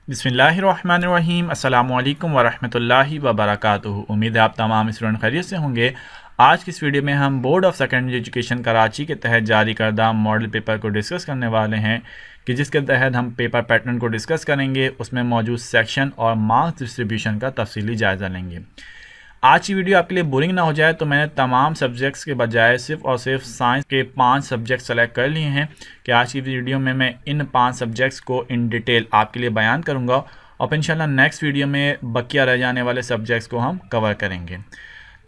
बिस्मिल्लाहिर्रहमानिर्रहीम अस्सलामुअलैकुम वरहमतुल्लाहि वबरकातुहू। उम्मीद है आप तमाम स्टूडेंट खैरियत से होंगे। आज की इस वीडियो में हम board of secondary education Karachi के तहत जारी करदा मॉडल पेपर को डिस्कस करने वाले हैं कि जिसके तहत हम पेपर पैटर्न को डिस्कस करेंगे, उसमें मौजूद सेक्शन और मार्क्स डिस्ट्रीब्यूशन का तफसीली जायज़ा लेंगे। आज की वीडियो आपके लिए बोरिंग ना हो जाए तो मैंने तमाम सब्जेक्ट्स के बजाय सिर्फ और सिर्फ साइंस के 5 सब्जेक्ट सेलेक्ट कर लिए हैं कि आज की वीडियो में मैं इन 5 सब्जेक्ट्स को इन डिटेल आपके लिए बयान करूंगा और फिर इंशाल्लाह नेक्स्ट वीडियो में बकिया रह जाने वाले सब्जेक्ट्स को हम कवर करेंगे।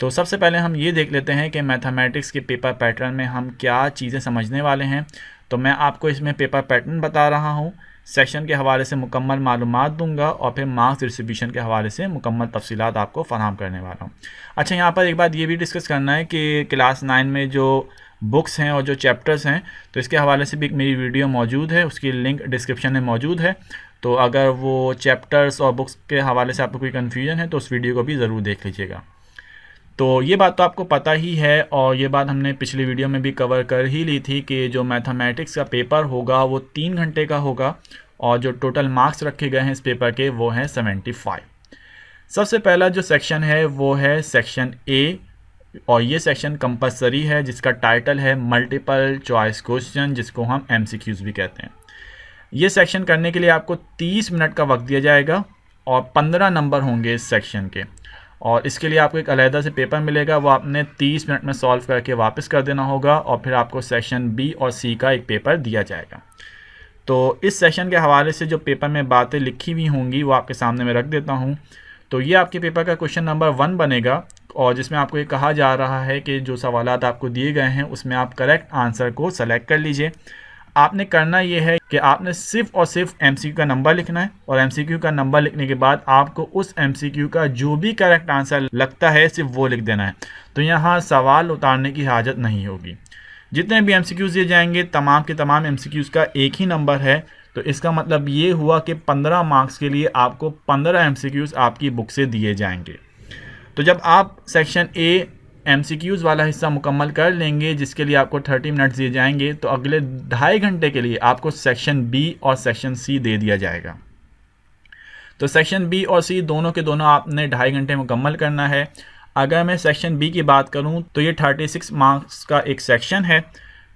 तो सबसे पहले हम ये देख लेते हैं कि मैथमेटिक्स के पेपर पैटर्न में हम क्या चीज़ें समझने वाले हैं। तो मैं आपको इसमें पेपर पैटर्न बता रहा हूँ, सेक्शन के हवाले से मुकम्मल मालूमात दूंगा और फिर मार्क्स डिस्ट्रीब्यूशन के हवाले से मुकम्मल तफसीलात आपको फराहम करने वाला हूँ। अच्छा, यहाँ पर एक बात ये भी डिस्कस करना है कि क्लास 9 में जो बुक्स हैं और जो चैप्टर्स हैं तो इसके हवाले से भी एक मेरी वीडियो मौजूद है, उसकी लिंक डिस्क्रिप्शन में मौजूद है। तो अगर वो चैप्टर्स और बुक्स के हवाले से आपको कोई कन्फ्यूजन है तो उस वीडियो को भी ज़रूर देख लीजिएगा। तो ये बात तो आपको पता ही है और ये बात हमने पिछली वीडियो में भी कवर कर ही ली थी कि जो मैथमेटिक्स का पेपर होगा वो 3 घंटे का होगा और जो टोटल मार्क्स रखे गए हैं इस पेपर के वो हैं 75। सबसे पहला जो सेक्शन है वो है सेक्शन ए और ये सेक्शन कंपलसरी है जिसका टाइटल है मल्टीपल चॉइस क्वेश्चन, जिसको हम MCQs भी कहते हैं। ये सेक्शन करने के लिए आपको 30 मिनट का वक्त दिया जाएगा और 15 नंबर होंगे इस सेक्शन के और इसके लिए आपको एक अलहदा से पेपर मिलेगा, वो आपने 30 मिनट में सॉल्व करके वापस कर देना होगा और फिर आपको सेक्शन बी और सी का एक पेपर दिया जाएगा। तो इस सेशन के हवाले से जो पेपर में बातें लिखी हुई होंगी वो आपके सामने मैं रख देता हूँ। तो ये आपके पेपर का क्वेश्चन नंबर 1 बनेगा और जिसमें आपको ये कहा जा रहा है कि जो सवालात आपको दिए गए हैं उसमें आप करेक्ट आंसर को सेलेक्ट कर लीजिए। आपने करना ये है कि आपने सिर्फ और सिर्फ MCQ का नंबर लिखना है और MCQ का नंबर लिखने के बाद आपको उस MCQ का जो भी करेक्ट आंसर लगता है सिर्फ वो लिख देना है। तो यहाँ सवाल उतारने की हाजत नहीं होगी। जितने भी MCQs दिए जाएंगे तमाम के तमाम MCQs का एक ही नंबर है। तो इसका मतलब ये हुआ कि 15 मार्क्स के लिए आपको 15 MCQs आपकी बुक से दिए जाएंगे। तो जब आप सेक्शन ए MCQs वाला हिस्सा मुकम्मल कर लेंगे जिसके लिए आपको 30 मिनट दिए जाएंगे तो अगले 2.5 घंटे के लिए आपको सेक्शन बी और सेक्शन सी दे दिया जाएगा। तो सेक्शन बी और सी दोनों के दोनों आपने 2.5 घंटे मुकम्मल करना है। अगर मैं सेक्शन बी की बात करूं तो ये 36 मार्क्स का एक सेक्शन है।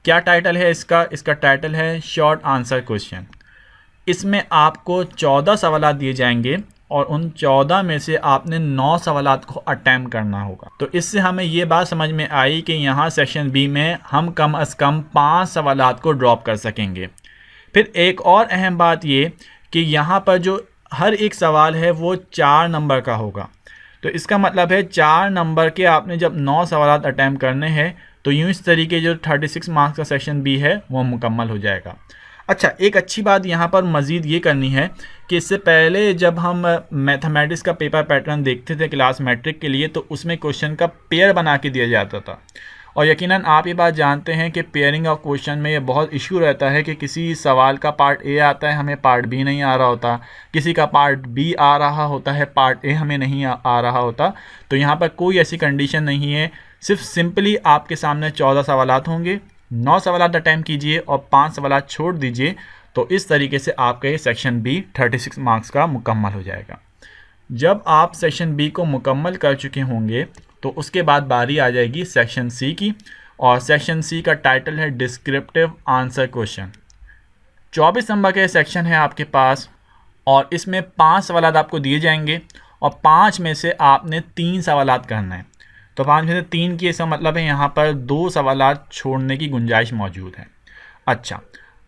क्या टाइटल है इसका टाइटल है शॉर्ट आंसर क्वेश्चन। इसमें आपको 14 सवालात दिए जाएंगे और उन 14 में से आपने 9 सवालात को अटैम्प्ट करना होगा। तो इससे हमें ये बात समझ में आई कि यहाँ सेक्शन बी में हम कम अज़ कम 5 सवालात को ड्रॉप कर सकेंगे। फिर एक और अहम बात ये कि यहाँ पर जो हर एक सवाल है वो 4 नंबर का होगा। तो इसका मतलब है 4 नंबर के आपने जब 9 सवालात अटैम्प्ट करने हैं तो यूँ इस तरीके जो 36 मार्क्स का सेक्शन बी है वो मुकम्मल हो जाएगा। अच्छा, एक अच्छी बात यहाँ पर मज़ीद ये करनी है कि इससे पहले जब हम मैथमेटिक्स का पेपर पैटर्न देखते थे क्लास मैट्रिक के लिए तो उसमें क्वेश्चन का पेयर बना के दिया जाता था और यकीनन आप ये बात जानते हैं कि पेयरिंग ऑफ क्वेश्चन में ये बहुत इशू रहता है कि किसी सवाल का पार्ट ए आता है, हमें पार्ट बी नहीं आ रहा होता, किसी का पार्ट बी आ रहा होता है, पार्ट ए हमें नहीं आ रहा होता। तो यहाँ पर कोई ऐसी कंडीशन नहीं है, सिर्फ सिंपली आपके सामने 14 सवालात होंगे, 9 सवालात अटैम्प्ट कीजिए और 5 सवालात छोड़ दीजिए। तो इस तरीके से आपका ये सेक्शन बी 36 मार्क्स का मुकम्मल हो जाएगा। जब आप सेक्शन बी को मुकम्मल कर चुके होंगे तो उसके बाद बारी आ जाएगी सेक्शन सी की और सेक्शन सी का टाइटल है डिस्क्रिप्टिव आंसर क्वेश्चन। 24 नंबर का सेक्शन है आपके पास और इसमें 5 सवालात आपको दिए जाएंगे और 5 में से आपने 3 सवालात करना है। तो 5 में से 3 की इसका मतलब है यहाँ पर 2 सवालात छोड़ने की गुंजाइश मौजूद है। अच्छा,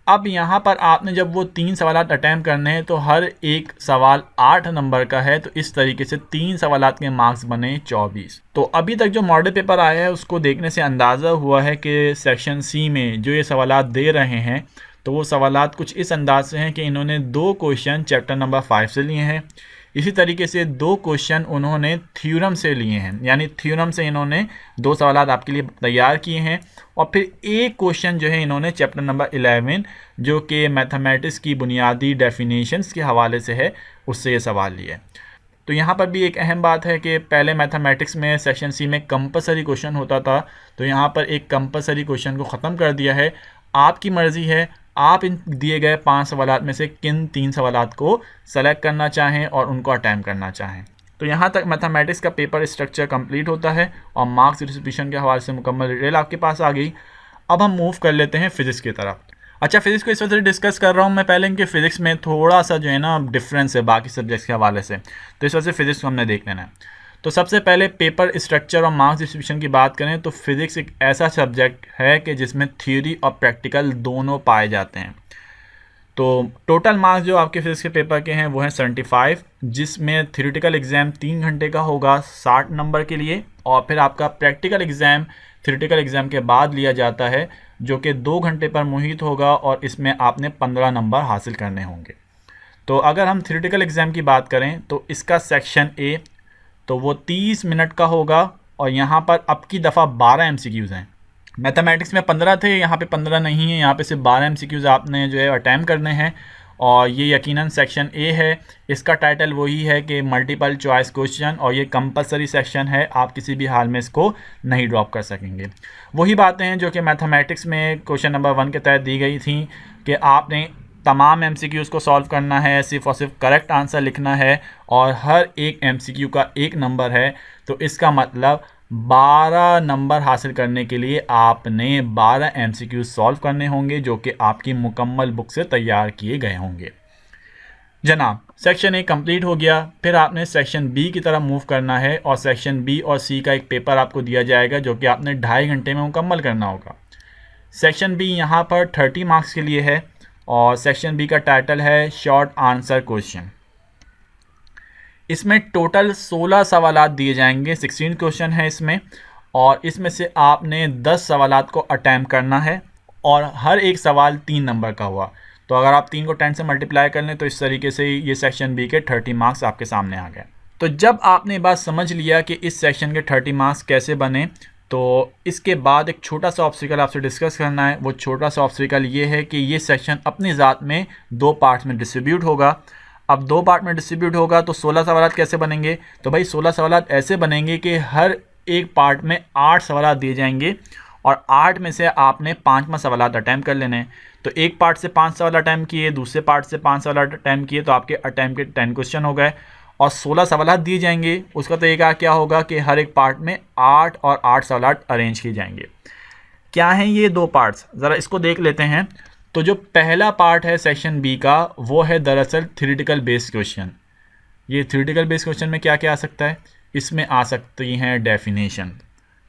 अब यहाँ पर आपने जब वो 3 सवालात अटैम्प्ट करने हैं तो हर एक सवाल 8 नंबर का है। तो इस तरीके से 3 सवालात के मार्क्स बने 24। तो अभी तक जो मॉडल पेपर आया है उसको देखने से अंदाज़ा हुआ है कि सेक्शन सी में जो ये सवालात दे रहे हैं तो वो सवालात कुछ इस अंदाज से हैं कि इन्होंने 2 क्वेश्चन चैप्टर नंबर 5 से लिए हैं, इसी तरीके से 2 क्वेश्चन उन्होंने थ्योरम से लिए हैं, यानी थ्योरम से इन्होंने 2 सवालात आपके लिए तैयार किए हैं और फिर एक क्वेश्चन जो है इन्होंने चैप्टर नंबर 11 जो कि मैथमेटिक्स की बुनियादी डेफिनेशंस के हवाले से है उससे ये सवाल लिए। तो यहाँ पर भी एक अहम बात है कि पहले मैथमेटिक्स में सेक्शन सी में कंपलसरी क्वेश्चन होता था, तो यहाँ पर एक कंपलसरी क्वेश्चन को ख़त्म कर दिया है। आपकी मर्ज़ी है, आप इन दिए गए 5 सवालात में से किन 3 सवालात को सेलेक्ट करना चाहें और उनको अटेम्प्ट करना चाहें। तो यहाँ तक मैथमेटिक्स का पेपर स्ट्रक्चर कंप्लीट होता है और मार्क्स डिस्ट्रीब्यूशन के हवाले से मुकम्मल डिटेल आपके पास आ गई। अब हम मूव कर लेते हैं फिजिक्स की तरफ। अच्छा, फिजिक्स को इस वजह से डिस्कस कर रहा हूँ मैं पहले इनके फिजिक्स में थोड़ा सा जो है ना डिफरेंस है बाकी सब्जेक्ट्स के हवाले से, तो इस वजह से फिजिक्स को हमने देख लेना है। तो सबसे पहले पेपर स्ट्रक्चर और मार्क्स डिस्ट्रीब्यूशन की बात करें तो फिजिक्स एक ऐसा सब्जेक्ट है कि जिसमें थ्योरी और प्रैक्टिकल दोनों पाए जाते हैं। तो टोटल मार्क्स जो आपके फिजिक्स के पेपर के हैं वो हैं 75, जिसमें थ्योरेटिकल एग्ज़ाम 3 घंटे का होगा 60 नंबर के लिए, और फिर आपका प्रैक्टिकल एग्ज़ाम थ्योरेटिकल एग्ज़ाम के बाद लिया जाता है जो कि 2 घंटे पर मुहित होगा और इसमें आपने 15 नंबर हासिल करने होंगे। तो अगर हम थ्योरेटिकल एग्ज़ाम की बात करें तो इसका सेक्शन ए तो वो 30 मिनट का होगा और यहाँ पर अब की दफ़ा 12 MCQs हैं। मैथमेटिक्स में 15 थे, यहाँ पे 15 नहीं है, यहाँ पे सिर्फ 12 MCQs आपने जो है अटैम्प्ट करने हैं। और ये यकीनन सेक्शन ए है। इसका टाइटल वही है कि मल्टीपल चॉइस क्वेश्चन, और ये कंपलसरी सेक्शन है, आप किसी भी हाल में इसको नहीं ड्रॉप कर सकेंगे। वही बातें हैं जो कि मैथमेटिक्स में क्वेश्चन नंबर 1 के तहत दी गई थी कि आपने तमाम MCQs को सॉल्व करना है, सिर्फ और सिर्फ करेक्ट आंसर लिखना है, और हर एक MCQ का 1 नंबर है। तो इसका मतलब 12 नंबर हासिल करने के लिए आपने 12 MCQ सॉल्व करने होंगे जो कि आपकी मुकम्मल बुक से तैयार किए गए होंगे। जनाब, सेक्शन ए कंप्लीट हो गया, फिर आपने सेक्शन बी की तरफ मूव करना है और सेक्शन बी और सी का एक पेपर आपको दिया जाएगा जो कि आपने 2.5 घंटे में मुकम्मल करना होगा। सेक्शन बी यहाँ पर 30 मार्क्स के लिए है और सेक्शन बी का टाइटल है शॉर्ट आंसर क्वेश्चन। इसमें टोटल 16 सवालात दिए जाएंगे, 16 क्वेश्चन है इसमें, और इसमें से आपने 10 सवालात को अटैम्प्ट करना है और हर एक सवाल 3 नंबर का हुआ। तो अगर आप 3 को 10 से मल्टीप्लाई कर लें तो इस तरीके से ये सेक्शन बी के 30 मार्क्स आपके सामने आ गए। तो जब आपने बात समझ लिया कि इस सेक्शन के 30 मार्क्स कैसे बने, तो इसके बाद एक छोटा सा ऑब्स्टिकल आपसे डिस्कस करना है। वो छोटा सा ऑब्स्टिकल ये है कि ये सेक्शन अपनी ज़ात में 2 पार्ट्स में डिस्ट्रीब्यूट होगा। अब 2 पार्ट में डिस्ट्रीब्यूट होगा तो 16 सवालात कैसे बनेंगे? तो भाई 16 सवालात ऐसे बनेंगे कि हर एक पार्ट में 8 सवालात दिए जाएंगे और 8 में से आपने 5वां सवालात अटैम्प्ट कर लेने हैं। तो एक पार्ट से 5 सवाल अटैम्प्ट किए, दूसरे पार्ट से 5 सवाल अटैम्प्ट किए, तो आपके अटैम्प्ट के 10 क्वेश्चन हो गए और 16 सवालात दिए जाएंगे। उसका तरीका क्या होगा कि हर एक पार्ट में 8 और 8 सवालात अरेंज किए जाएंगे। क्या हैं ये 2 पार्ट्स? ज़रा इसको देख लेते हैं। तो जो पहला पार्ट है सेक्शन बी का वो है दरअसल थ्योरेटिकल बेस्ड क्वेश्चन। ये थ्योरेटिकल बेस्ड क्वेश्चन में क्या क्या आ सकता है? इसमें आ सकती हैं definition,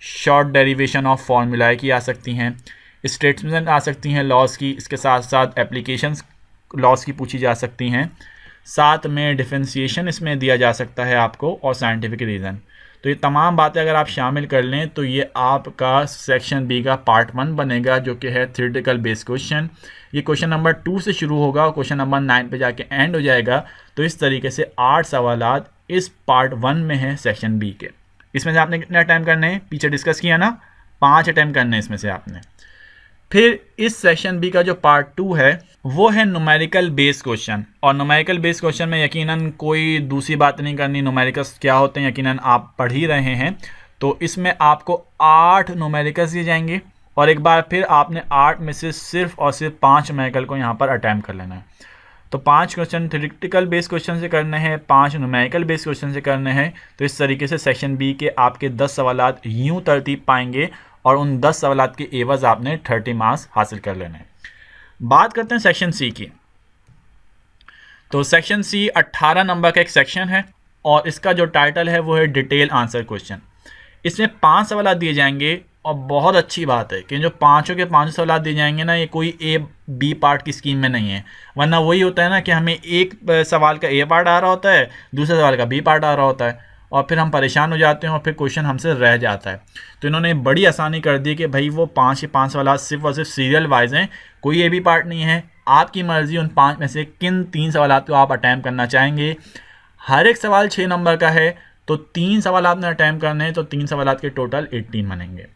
short derivation of formula की आ सकती हैं, स्टेटमेंट आ सकती हैं लॉज की, इसके साथ साथ एप्लीकेशंस लॉज की पूछी जा सकती हैं, साथ में डिफरेंशिएशन इसमें दिया जा सकता है आपको, और साइंटिफिक रीज़न। तो ये तमाम बातें अगर आप शामिल कर लें तो ये आपका सेक्शन बी का पार्ट 1 बनेगा जो कि है थ्योरेटिकल बेस्ड क्वेश्चन। ये क्वेश्चन नंबर 2 से शुरू होगा और क्वेश्चन नंबर 9 पे जाके एंड हो जाएगा। तो इस तरीके से 8 सवालात इस पार्ट 1 में है सेक्शन बी के। इसमें से आपने कितने अटैम्प्ट करने हैं? पीछे डिस्कस किया ना, 5 अटैम्प्ट करने हैं इसमें से आपने। फिर इस सेक्शन बी का जो पार्ट 2 है वो है न्यूमेरिकल बेस्ड क्वेश्चन, और न्यूमेरिकल बेस्ड क्वेश्चन में यकीनन कोई दूसरी बात नहीं करनी। न्यूमेरिकल्स क्या होते हैं यकीनन आप पढ़ ही रहे हैं। तो इसमें आपको 8 न्यूमेरिकल्स दिए जाएंगे और एक बार फिर आपने 8 में से सिर्फ और सिर्फ 5 न्यूमेरिकल को यहाँ पर अटैम्प्ट कर लेना है। तो 5 क्वेश्चन थ्योरेटिकल बेस्ड क्वेश्चन से करने हैं, 5 न्यूमेरिकल बेस्ड क्वेश्चन से करने हैं। तो इस तरीके से सेक्शन बी के आपके 10 सवालात यूँ तरतीब पाएंगे और उन 10 सवालात के एवज आपने 30 मार्क्स हासिल कर लेने हैं। बात करते हैं सेक्शन सी की। तो सेक्शन सी 18 नंबर का एक सेक्शन है और इसका जो टाइटल है वो है डिटेल आंसर क्वेश्चन। इसमें 5 सवालात दिए जाएंगे और बहुत अच्छी बात है कि जो 5 के 5 सवालात दिए जाएंगे ना, ये कोई ए बी पार्ट की स्कीम में नहीं है। वरना वही होता है ना कि हमें एक सवाल का ए पार्ट आ रहा होता है, दूसरे सवाल का बी पार्ट आ रहा होता है और फिर हम परेशान हो जाते हैं और फिर क्वेश्चन हमसे रह जाता है। तो इन्होंने बड़ी आसानी कर दी कि भाई वो 5 के 5 सवाल सिर्फ और सिर्फ सीरियल वाइज हैं, कोई ए बी पार्ट नहीं है। आपकी मर्ज़ी उन 5 में से किन 3 सवालात को आप अटैम्प्ट करना चाहेंगे। हर एक सवाल 6 नंबर का है, तो 3 सवाल आपने अटैम्प्ट करने हैं, तो 3 सवालात के टोटल 18 बनेंगे।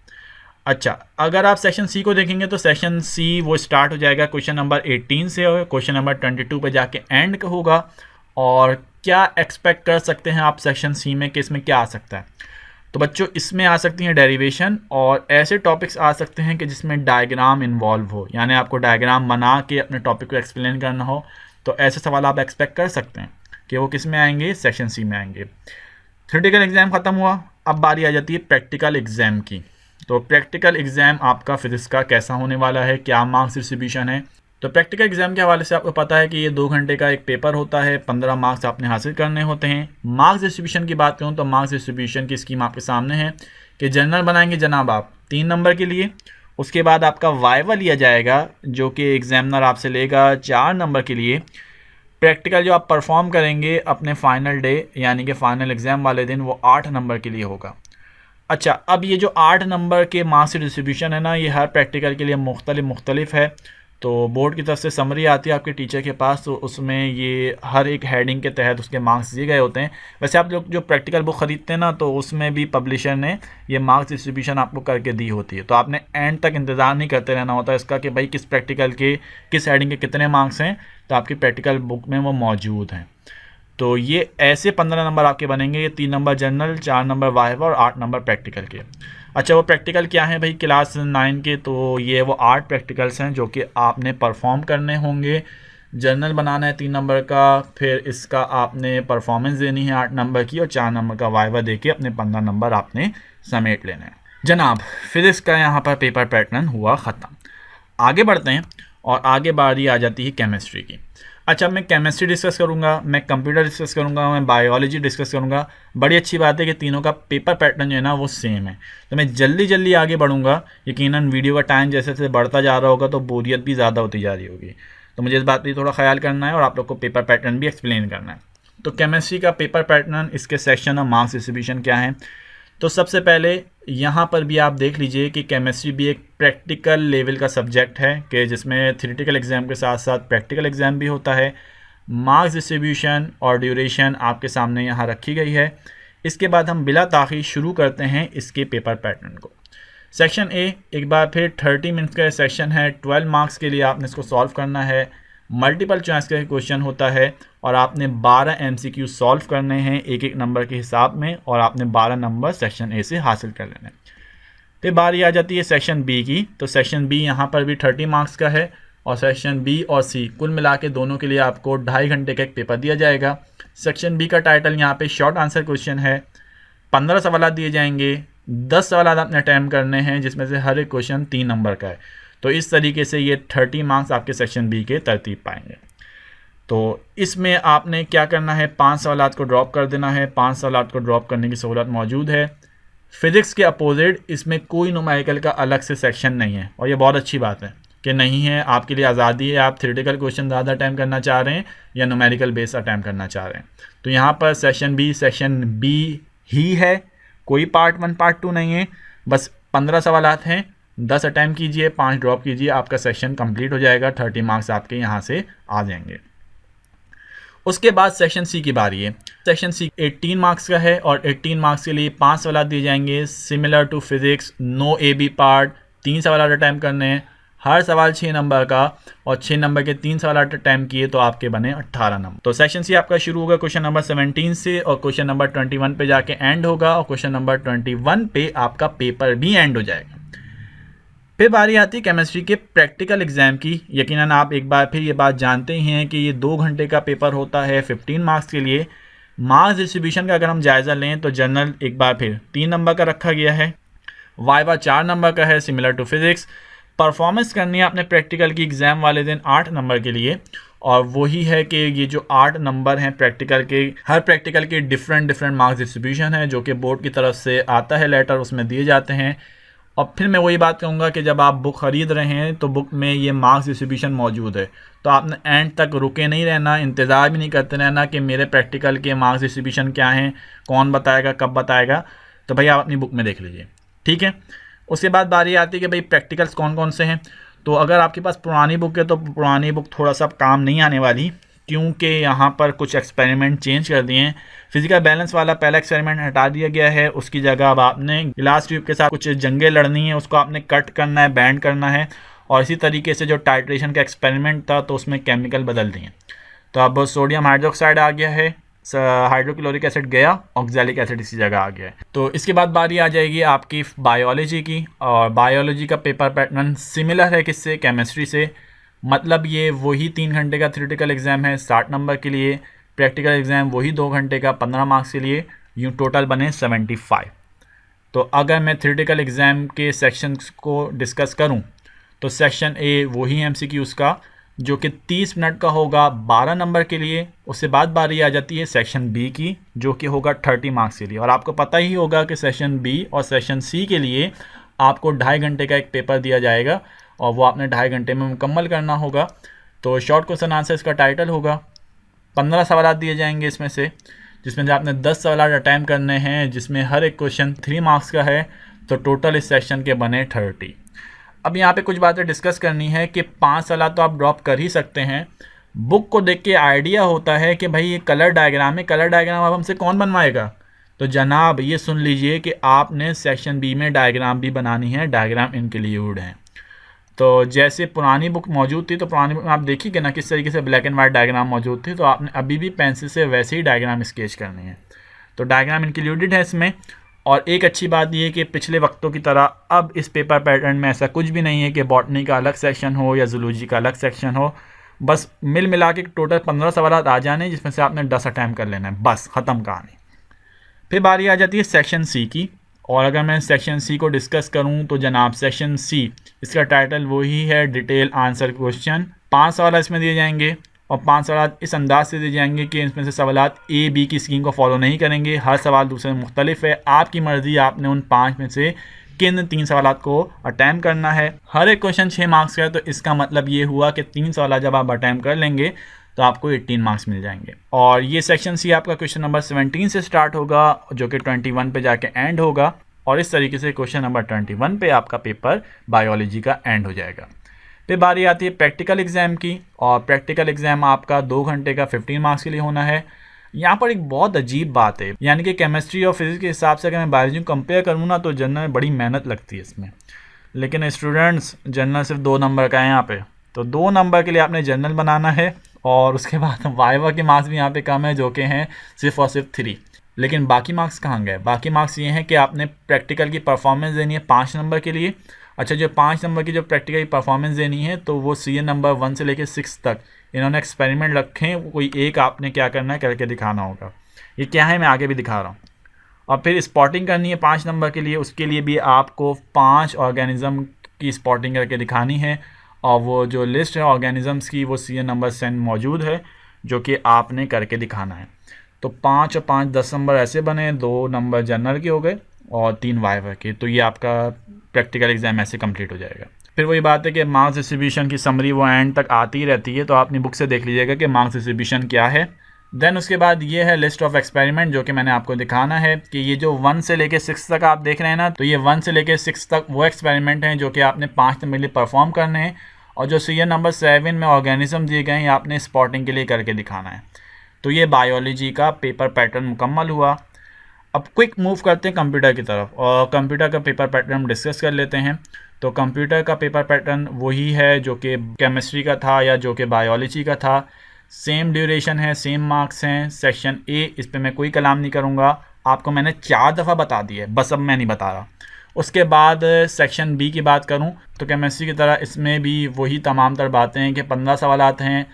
अच्छा, अगर आप सेक्शन सी को देखेंगे तो सेक्शन सी वो स्टार्ट हो जाएगा क्वेश्चन नंबर 18 से और क्वेश्चन नंबर 22 पे जाके एंड होगा। और क्या एक्सपेक्ट कर सकते हैं आप सेक्शन सी में कि इसमें क्या आ सकता है? तो बच्चों इसमें आ सकती हैं डेरिवेशन, और ऐसे टॉपिक्स आ सकते हैं कि जिसमें डायग्राम इन्वॉल्व हो, यानी आपको डायग्राम बना के अपने टॉपिक को एक्सप्लेन करना हो। तो ऐसे सवाल आप एक्सपेक्ट कर सकते हैं कि वो किस में आएंगे, सेक्शन सी में आएंगे। थ्योरेटिकल एग्जाम ख़त्म हुआ, अब बारी आ जाती है प्रैक्टिकल एग्जाम की। तो प्रैक्टिकल एग्जाम आपका फिजिक्स का कैसा होने वाला है, क्या मार्क्स डिस्ट्रीब्यूशन है। तो प्रैक्टिकल एग्जाम के हवाले से आपको पता है कि ये 2 घंटे का एक पेपर होता है, 15 मार्क्स आपने हासिल करने होते हैं। मार्क्स डिस्ट्रीब्यूशन की बात करूँ तो मार्क्स डिस्ट्रीब्यूशन की स्कीम आपके सामने है कि जनरल बनाएंगे जनाब आप 3 नंबर के लिए। उसके बाद आपका वाइवा लिया जाएगा जो कि एग्जामिनर आपसे लेगा 4 नंबर के लिए। प्रैक्टिकल जो आप परफॉर्म करेंगे अपने फाइनल डे यानी कि फाइनल एग्ज़ाम वाले दिन, वो 8 नंबर के लिए होगा। अच्छा, अब ये जो 8 नंबर के मार्क्स डिस्ट्रीब्यूशन है ना, ये हर प्रैक्टिकल के लिए मुख्तलिफ है। तो बोर्ड की तरफ से समरी आती है आपके टीचर के पास, तो उसमें ये हर एक हेडिंग के तहत उसके मार्क्स दिए गए होते हैं। वैसे आप लोग जो प्रैक्टिकल बुक ख़रीदते हैं ना, तो उसमें भी पब्लिशर ने ये मार्क्स डिस्ट्रीब्यूशन आपको करके दी होती है। तो आपने एंड तक इंतज़ार नहीं करते रहना होता इसका कि भाई किस प्रैक्टिकल के किस हेडिंग के कितने मार्क्स हैं, तो आपकी प्रैक्टिकल बुक में वो मौजूद हैं। तो ये ऐसे 15 नंबर आपके बनेंगे, ये 3 नंबर जनरल, 4 नंबर वाइवा और 8 नंबर प्रैक्टिकल के। अच्छा, वो प्रैक्टिकल क्या है भाई क्लास 9 के, तो ये वो 8 प्रैक्टिकल्स हैं जो कि आपने परफॉर्म करने होंगे। जनरल बनाना है 3 नंबर का, फिर इसका आपने परफॉर्मेंस देनी है 8 नंबर की, और 4 नंबर का वाइवा दे के अपने 15 नंबर आपने समेट लेने हैं। जनाब फिजिक्स का यहाँ पर पेपर पैटर्न हुआ ख़त्म। आगे बढ़ते हैं और आगे बारी आ जाती है केमिस्ट्री की। अच्छा, मैं केमिस्ट्री डिस्कस करूँगा, मैं कंप्यूटर डिस्कस करूँगा, मैं बायोलॉजी डिस्कस करूँगा। बड़ी अच्छी बात है कि तीनों का पेपर पैटर्न जो है ना वो सेम है। तो मैं जल्दी आगे बढ़ूँगा, यकीनन वीडियो का टाइम जैसे जैसे बढ़ता जा रहा होगा तो बोरियत भी ज़्यादा होती जा रही होगी। तो मुझे इस बात पर थोड़ा ख्याल करना है और आप लोग को पेपर पैटर्न भी एक्सप्लेन करना है। तो केमिस्ट्री का पेपर पैटर्न, इसके सेक्शन और मार्क्स डिस्ट्रीब्यूशन क्या है। तो सबसे पहले यहाँ पर भी आप देख लीजिए कि केमिस्ट्री भी एक प्रैक्टिकल लेवल का सब्जेक्ट है कि जिसमें थ्योरेटिकल एग्ज़ाम के साथ साथ प्रैक्टिकल एग्ज़ाम भी होता है। मार्क्स डिस्ट्रीब्यूशन और ड्यूरेशन आपके सामने यहाँ रखी गई है। इसके बाद हम बिला ताख़ीर शुरू करते हैं इसके पेपर पैटर्न को। सेक्शन ए, एक बार फिर 30 मिनट्स का सेक्शन है, 12 मार्क्स के लिए आपने इसको सॉल्व करना है। मल्टीपल चॉइस का क्वेश्चन होता है और आपने 12 MCQ सॉल्व करने हैं एक एक नंबर के हिसाब में, और आपने 12 नंबर सेक्शन ए से हासिल कर लेने हैं। फिर बारी आ जाती है सेक्शन बी की। तो सेक्शन बी यहाँ पर भी 30 मार्क्स का है, और सेक्शन बी और सी कुल मिला के दोनों के लिए आपको 2.5 घंटे का एक पेपर दिया जाएगा। सेक्शन बी का टाइटल यहाँ पे शॉर्ट आंसर क्वेश्चन है। 15 सवाल दिए जाएंगे, 10 सवाल आपने अटैम्प्ट करने हैं, जिसमें से हर एक क्वेश्चन 3 नंबर का है। तो इस तरीके से ये 30 मार्क्स आपके सेक्शन बी के तरतीब पाएंगे। तो इसमें आपने क्या करना है, 5 सवालात को ड्रॉप कर देना है। 5 सवालात को ड्रॉप करने की सहूलत मौजूद है। फिज़िक्स के अपोजिट इसमें कोई न्यूमेरिकल का अलग से सेक्शन नहीं है, और ये बहुत अच्छी बात है कि नहीं है। आपके लिए आज़ादी है, आप थ्योरेटिकल क्वेश्चन ज़्यादा अटैम्प्ट करना चाह रहे हैं या न्यूमेरिकल बेस अटैम्प्ट करना चाह रहे हैं। तो यहाँ पर सेक्शन बी ही है, कोई पार्ट 1 पार्ट 2 नहीं है। बस 15 सवालात हैं, 10 अटैम्प्ट कीजिए, 5 ड्रॉप कीजिए, आपका सेक्शन कंप्लीट हो जाएगा। 30 मार्क्स आपके यहाँ से आ जाएंगे। उसके बाद सेक्शन सी की बारी है। सेक्शन सी 18 मार्क्स का है, और 18 मार्क्स के लिए 5 सवाल दिए जाएंगे, similar to physics, no A B part. 3 सवाल अटैम्प्ट करने हैं, हर सवाल 6 नंबर का, और 6 नंबर के 3 सवाल अटैम्प्ट किए तो आपके बने 18 नंबर। तो सेक्शन सी आपका शुरू होगा क्वेश्चन नंबर 17 से, और क्वेश्चन नंबर 21 पे जाके एंड होगा, और क्वेश्चन नंबर 21 पे आपका पेपर भी एंड हो जाएगा। फिर बारी आती है केमिस्ट्री के प्रैक्टिकल एग्जाम की। यकीनन आप एक बार फिर ये बात जानते ही हैं कि ये 2 घंटे का पेपर होता है 15 मार्क्स के लिए। मार्क्स डिस्ट्रीब्यूशन का अगर हम जायज़ा लें तो जनरल एक बार फिर 3 नंबर का रखा गया है, वाइवा 4 नंबर का है सिमिलर टू फिज़िक्स। परफॉर्मेंस करनी है अपने प्रैक्टिकल की एग्ज़ाम वाले दिन 8 नंबर के लिए, और वही है कि ये जो 8 नंबर हैं प्रैक्टिकल के, हर प्रैक्टिकल के डिफरेंट मार्क्स डिस्ट्रीब्यूशन है जो कि बोर्ड की तरफ से आता है लेटर, उसमें दिए जाते हैं। और फिर मैं वही बात कहूँगा कि जब आप बुक ख़रीद रहे हैं तो बुक में ये मार्क्स डिस्ट्रीब्यूशन मौजूद है, तो आपने एंड तक रुके नहीं रहना, इंतज़ार भी नहीं करते रहना कि मेरे प्रैक्टिकल के मार्क्स डिस्ट्रीब्यूशन क्या हैं, कौन बताएगा, कब बताएगा। तो भाई आप अपनी बुक में देख लीजिए, ठीक है। उसके बाद बारी आती है कि भाई प्रैक्टिकल्स कौन कौन से हैं। तो अगर आपके पास पुरानी बुक है तो पुरानी बुक थोड़ा सा काम नहीं आने वाली, क्योंकि यहाँ पर कुछ एक्सपेरिमेंट चेंज कर दिए हैं। फिजिकल बैलेंस वाला पहला एक्सपेरिमेंट हटा दिया गया है, उसकी जगह अब आपने गिलास ट्यूब के साथ कुछ जंगें लड़नी है, उसको आपने कट करना है, बैंड करना है। और इसी तरीके से जो टाइट्रेशन का एक्सपेरिमेंट था तो उसमें केमिकल बदल दिए। तो अब सोडियम हाइड्रोक्साइड आ गया है, हाइड्रोक्लोरिक एसिड गया, ऑक्जेलिक एसिड इसी जगह आ गया है। तो इसके बाद बारी आ जाएगी आपकी बायोलॉजी की, और बायोलॉजी का पेपर पैटर्न सिमिलर है किससे, केमिस्ट्री से। मतलब ये वही 3 घंटे का थ्योरेटिकल एग्ज़ाम है 60 नंबर के लिए, प्रैक्टिकल एग्ज़ाम वही 2 घंटे का 15 मार्क्स के लिए, यूँ टोटल बने 75। तो अगर मैं थ्योरेटिकल एग्ज़ाम के सेक्शंस को डिस्कस करूं तो सेक्शन ए वही एमसीक्यूज़ का जो कि 30 मिनट का होगा 12 नंबर के लिए। उसके बाद बारी आ जाती है सेक्शन बी की जो कि होगा 30 मार्क्स के लिए। और आपको पता ही होगा कि सेक्शन बी और सेक्शन सी के लिए आपको 2.5 घंटे का एक पेपर दिया जाएगा और वो आपने 2.5 घंटे में मुकम्मल करना होगा। तो शॉर्ट क्वेश्चन आंसर इसका टाइटल होगा। 15 सवाल दिए जाएंगे इसमें से, जिसमें से आपने 10 सवाल अटैम्प्ट करने हैं, जिसमें हर एक क्वेश्चन 3 मार्क्स का है। तो टोटल इस सेक्शन के बने 30। अब यहाँ पे कुछ बातें डिस्कस करनी है कि 5 सवाल तो आप ड्रॉप कर ही सकते हैं। बुक को देख के आइडिया होता है कि भाई ये कलर डायग्राम है, कलर डायग्राम अब हमसे कौन बनवाएगा। तो जनाब ये सुन लीजिए कि आपने सेक्शन बी में डायग्राम भी बनानी है, डायग्राम इंक्लूड हैं। तो जैसे पुरानी बुक मौजूद थी, तो पुरानी बुक में आप देखिए कि ना किस तरीके से ब्लैक एंड वाइट डायग्राम मौजूद थी, तो आपने अभी भी पेंसिल से वैसे ही डायग्राम स्केच करनी है। तो डायग्राम इंक्लूडेड है इसमें। और एक अच्छी बात यह कि पिछले वक्तों की तरह अब इस पेपर पैटर्न में ऐसा कुछ भी नहीं है कि बॉटनी का अलग सेक्शन हो या जूलॉजी का अलग सेक्शन हो। बस मिल मिला के टोटल 15 सवाल आ जाने, जिसमें से आपने 10 अटैम्प्ट कर लेना है, बस ख़त्म कहानी। फिर बारी आ जाती है सेक्शन सी की। और अगर मैं सेक्शन सी को डिस्कस करूं तो जनाब सेक्शन सी, इसका टाइटल वही है, डिटेल आंसर क्वेश्चन। 5 सवाल इसमें दिए जाएंगे और 5 सवाल इस अंदाज से दिए जाएंगे कि इसमें से सवाल ए बी की स्कीम को फॉलो नहीं करेंगे। हर सवाल दूसरे मुख्तलिफ है, आपकी मर्ज़ी, आपने उन 5 में से किन 3 सवाल को अटैम्प्ट करना है। हर एक क्वेश्चन 6 मार्क्स का है, तो इसका मतलब ये हुआ कि 3 सवाल जब आप अटैम्प्ट कर लेंगे तो आपको 18 मार्क्स मिल जाएंगे। और ये सेक्शन सी आपका क्वेश्चन नंबर 17 से स्टार्ट होगा जो कि 21 पे जाके एंड होगा। और इस तरीके से क्वेश्चन नंबर 21 पे आपका पेपर बायोलॉजी का एंड हो जाएगा। फिर बारी आती है प्रैक्टिकल एग्ज़ाम की। और प्रैक्टिकल एग्ज़ाम आपका 2 घंटे का 15 मार्क्स के लिए होना है। यहाँ पर एक बहुत अजीब बात है, यानी कि केमिस्ट्री और फिजिक्स के हिसाब से अगर मैं बायोलॉजी को कंपेयर करूँ ना, तो जनरल में बड़ी मेहनत लगती है इसमें। लेकिन स्टूडेंट्स जनरल सिर्फ 2 नंबर का है यहाँ पे, तो 2 नंबर के लिए आपने जनरल बनाना है। और उसके बाद वाइवा के मार्क्स भी यहाँ पे कम है जो कि हैं सिर्फ और सिर्फ 3। लेकिन बाकी मार्क्स कहाँ गए? बाकी मार्क्स ये हैं कि आपने प्रैक्टिकल की परफॉर्मेंस देनी है 5 नंबर के लिए। अच्छा, जो 5 नंबर की जो प्रैक्टिकल की परफॉर्मेंस देनी है, तो वो CA नंबर 1 से लेकर 6 तक इन्होंने एक्सपेरिमेंट रखे हैं। कोई एक आपने क्या करना है, करके दिखाना होगा। ये क्या है मैं आगे भी दिखा रहा हूँ। और फिर स्पॉटिंग करनी है 5 नंबर के लिए, उसके लिए भी आपको 5 ऑर्गेनिज़म की स्पॉटिंग करके दिखानी है। और वो जो लिस्ट है ऑर्गेनिज़म्स की, वो CA नंबर सेंड मौजूद है जो कि आपने करके दिखाना है। तो 5 और 5 10 नंबर ऐसे बने, 2 नंबर जनरल के हो गए और 3 वाइवा के। तो ये आपका प्रैक्टिकल एग्ज़ाम ऐसे कंप्लीट हो जाएगा। फिर वही बात है कि मार्क्स डिस्ट्रीब्यूशन की समरी वो एंड तक आती ही रहती है, तो आप अपनी बुक से देख लीजिएगा कि मार्क्स डिस्ट्रीब्यूशन क्या है। देन उसके बाद ये है लिस्ट ऑफ एक्सपेरिमेंट जो कि मैंने आपको दिखाना है कि ये जो 1 से लेके 6 तक आप देख रहे हैं ना, तो ये 1 से लेके 6 तक वो एक्सपेरिमेंट हैं जो कि आपने 5 नंबर के लिए परफॉर्म करने हैं। और जो CA नंबर 7 में ऑर्गेनिज्म दिए गए हैं, आपने स्पॉटिंग के लिए करके दिखाना है। तो ये बायोलॉजी का पेपर पैटर्न मुकम्मल हुआ। अब क्विक मूव करते हैं कंप्यूटर की तरफ, और कंप्यूटर का पेपर पैटर्न हम डिस्कस कर लेते हैं। तो कंप्यूटर का पेपर पैटर्न वही है जो कि केमिस्ट्री का था या जो कि बायोलॉजी का था। सेम ड्यूरेशन है, सेम मार्क्स हैं। सेक्शन ए, इस पर मैं कोई कलाम नहीं करूँगा, आपको मैंने 4 दफ़ा बता दी है, बस अब मैं नहीं बता रहा। उसके बाद सेक्शन बी की बात करूं तो केमिस्ट्री की तरह इसमें भी वही तमाम तर बातें हैं कि 15 सवाल आते हैं,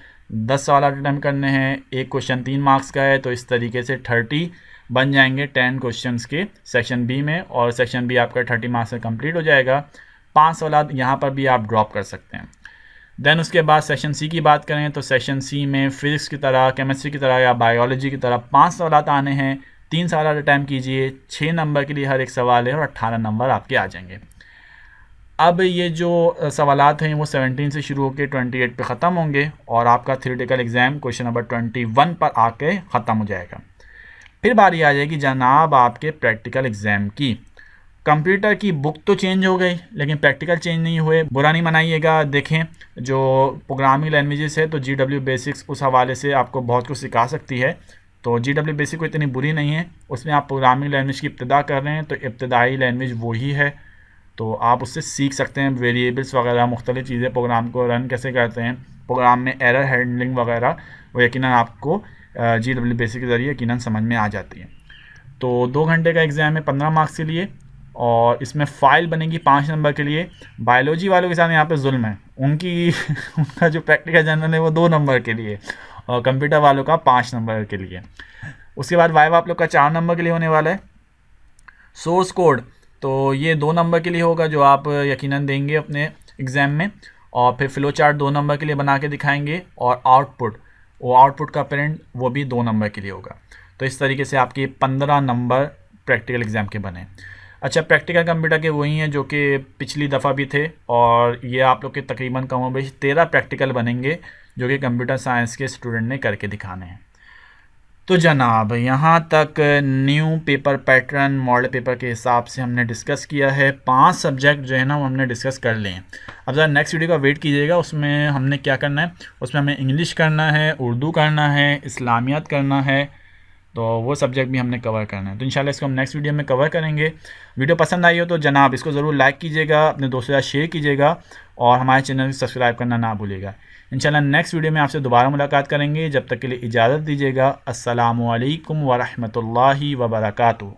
10 सवाल अटेम्प्ट करने हैं, एक क्वेश्चन 3 मार्क्स का है, तो इस तरीके से 30 बन जाएंगे 10 क्वेश्चंस के सेक्शन बी में। और सेक्शन बी आपका 30 मार्क्स से कंप्लीट हो जाएगा। 5 सवाल यहाँ पर भी आप ड्रॉप कर सकते हैं। देन उसके बाद सेक्शन सी की बात करें तो सेक्शन सी में फिज़िक्स की तरह, केमिस्ट्री की तरह या बायोलॉजी की तरह 5 सवाल आने हैं। 3 सवाल अटैम्प्ट कीजिए, 6 नंबर के लिए हर एक सवाल है और 18 नंबर आपके आ जाएंगे। अब ये जो सवालात हैं वो 17 से शुरू होकर 28 पे ख़त्म होंगे और आपका थ्योरेटिकल एग्ज़ाम क्वेश्चन नंबर 21 पर आके ख़त्म हो जाएगा। फिर बारी आ जाएगी जनाब आपके प्रैक्टिकल एग्ज़ाम की। कंप्यूटर की बुक तो चेंज हो गई लेकिन प्रैक्टिकल चेंज नहीं हुए, बुरा नहीं मनाइएगा। देखें, जो प्रोग्रामिंग लैंग्वेजेस है तो GW बेसिक्स उस हवाले से आपको बहुत कुछ सिखा सकती है। तो GW बेसिक कोई इतनी बुरी नहीं है, उसमें आप प्रोग्रामिंग लैंग्वेज की इब्तिदा कर रहे हैं तो इब्तदाई लैंग्वेज वही है, तो आप उससे सीख सकते हैं वेरिएबल्स वगैरह, मुख्तलिफ़ चीज़ें, प्रोग्राम को रन कैसे करते हैं, प्रोग्राम में एरर हैंडलिंग वगैरह, वो यकीनन आपको GW बेसिक के ज़रिए यकीनन समझ में आ जाती है। तो 2 घंटे का एग्ज़ाम है 15 मार्क्स के लिए, और इसमें फ़ाइल बनेगी 5 नंबर के लिए। बायोलॉजी वालों के साथ यहाँ पे जुल्म है, उनकी उनका जो प्रैक्टिकल जनरल है वो 2 नंबर के लिए, और कंप्यूटर वालों का 5 नंबर के लिए। उसके बाद वाइवा आप लोग का 4 नंबर के लिए होने वाला है। सोर्स कोड तो ये 2 नंबर के लिए होगा, जो आप यकीनन देंगे अपने एग्ज़ाम में, और फिर फ़्लो चार्ट 2 नंबर के लिए बना के दिखाएंगे, और आउटपुट का प्रिंट वो भी 2 नंबर के लिए होगा। तो इस तरीके से आपके 15 नंबर प्रैक्टिकल एग्ज़ाम के बने। अच्छा, प्रैक्टिकल कंप्यूटर के वही हैं जो कि पिछली दफ़ा भी थे, और ये आप लोग के तकरीबन कम बेश 13 प्रैक्टिकल बनेंगे जो कि कंप्यूटर साइंस के स्टूडेंट ने करके दिखाने हैं। तो जनाब यहाँ तक new paper pattern model paper के हिसाब से हमने डिस्कस किया है। 5 सब्जेक्ट जो है ना वो हमने डिस्कस कर लिए हैं। अब ज़रा नेक्स्ट वीडियो का वेट कीजिएगा, उसमें हमने क्या करना है, उसमें हमें इंग्लिश करना है, उर्दू करना है, इस्लामियात करना है, तो वो सब्जेक्ट भी हमने कवर करना है। तो इंशाल्लाह इसको हम नेक्स्ट वीडियो में कवर करेंगे। वीडियो पसंद आई हो तो जनाब इसको ज़रूर लाइक कीजिएगा, अपने दोस्तों के साथ शेयर कीजिएगा, और हमारे चैनल को सब्सक्राइब करना ना भूलिएगा। इंशाल्लाह नेक्स्ट वीडियो में आपसे दोबारा मुलाकात करेंगे। जब तक के लिए इजाज़त दीजिएगा। अस्सलामु अलैकुम व रहमतुल्लाहि व बरकातुहू।